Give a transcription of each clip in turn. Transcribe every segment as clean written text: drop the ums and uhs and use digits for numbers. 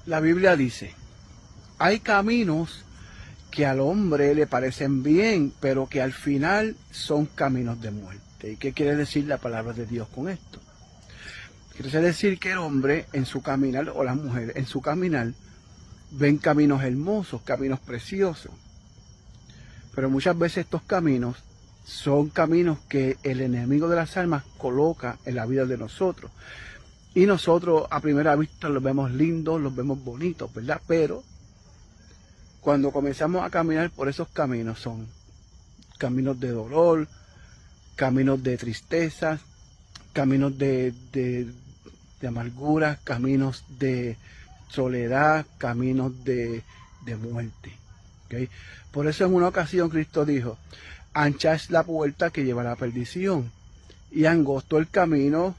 La Biblia dice, hay caminos que al hombre le parecen bien, pero que al final son caminos de muerte. ¿Y qué quiere decir la palabra de Dios con esto? Quiere decir que el hombre en su caminar, o la mujer en su caminar, ven caminos hermosos, caminos preciosos. Pero muchas veces estos caminos son caminos que el enemigo de las almas coloca en la vida de nosotros. Y nosotros a primera vista los vemos lindos, los vemos bonitos, ¿verdad? Pero cuando comenzamos a caminar por esos caminos, son caminos de dolor, caminos de tristeza, caminos de amargura, caminos de soledad, caminos de muerte. ¿Okay? Por eso en una ocasión Cristo dijo, ancha es la puerta que lleva a la perdición y angosto el camino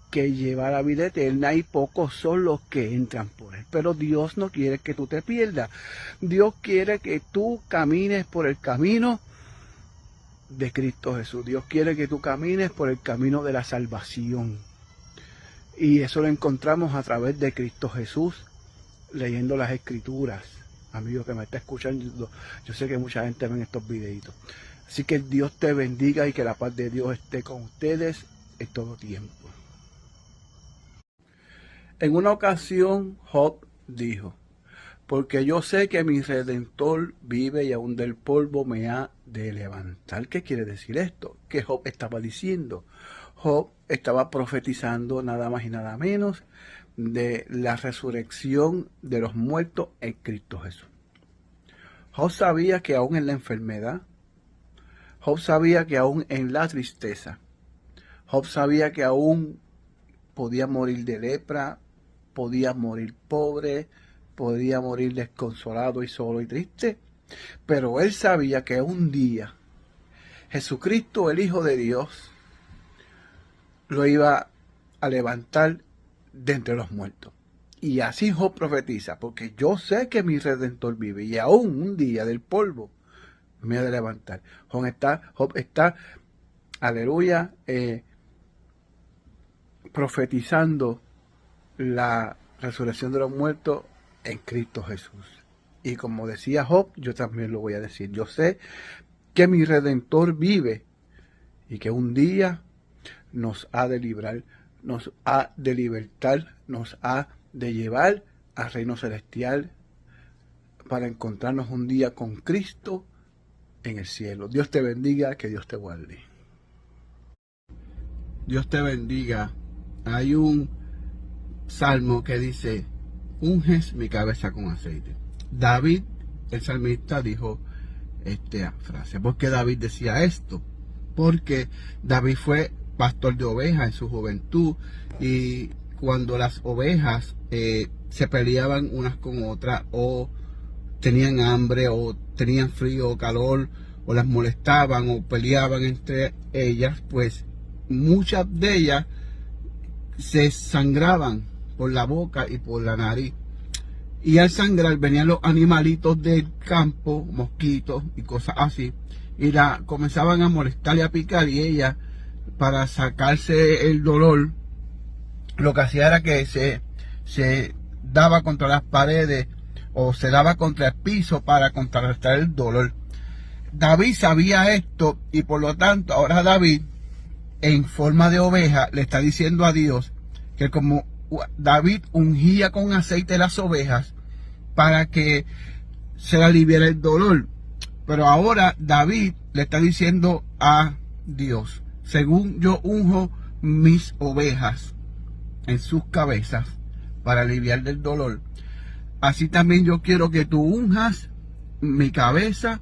que lleva a la vida eterna, y pocos son los que entran por él. Pero Dios no quiere que tú te pierdas. Dios quiere que tú camines por el camino de Cristo Jesús. Dios quiere que tú camines por el camino de la salvación. Y eso lo encontramos a través de Cristo Jesús, leyendo las Escrituras. Amigo que me está escuchando, yo sé que mucha gente ve estos videitos. Así que Dios te bendiga y que la paz de Dios esté con ustedes en todo tiempo. En una ocasión Job dijo, porque yo sé que mi Redentor vive y aún del polvo me ha de levantar. ¿Qué quiere decir esto? ¿Qué Job estaba diciendo? Job estaba profetizando nada más y nada menos de la resurrección de los muertos en Cristo Jesús. Job sabía que aún en la enfermedad, Job sabía que aún en la tristeza, Job sabía que aún podía morir de lepra, podía morir pobre, podía morir desconsolado y solo y triste, pero él sabía que un día Jesucristo, el Hijo de Dios, lo iba a levantar de entre los muertos. Y así Job profetiza, porque yo sé que mi Redentor vive y aún un día del polvo me ha de levantar. Job está, aleluya, profetizando la resurrección de los muertos en Cristo Jesús. Y como decía Job, yo también lo voy a decir. Yo sé que mi Redentor vive y que un día nos ha de librar, nos ha de libertar, nos ha de llevar al reino celestial para encontrarnos un día con Cristo en el cielo. Dios te bendiga, que Dios te guarde. Dios te bendiga. Hay un salmo que dice, unges mi cabeza con aceite. David, el salmista, dijo esta frase. ¿Por qué David decía esto? Porque David fue pastor de ovejas en su juventud, y cuando las ovejas se peleaban unas con otras, o tenían hambre, o tenían frío o calor, o las molestaban o peleaban entre ellas, pues muchas de ellas se sangraban por la boca y por la nariz, y al sangrar venían los animalitos del campo, mosquitos y cosas así, y la comenzaban a molestar y a picar, y ella, para sacarse el dolor, lo que hacía era que se daba contra las paredes o se daba contra el piso para contrarrestar el dolor. David sabía esto, y por lo tanto ahora David, en forma de oveja, le está diciendo a Dios que como David ungía con aceite las ovejas para que se le aliviara el dolor, pero ahora David le está diciendo a Dios, según yo unjo mis ovejas en sus cabezas para aliviar del dolor, así también yo quiero que tú unjas mi cabeza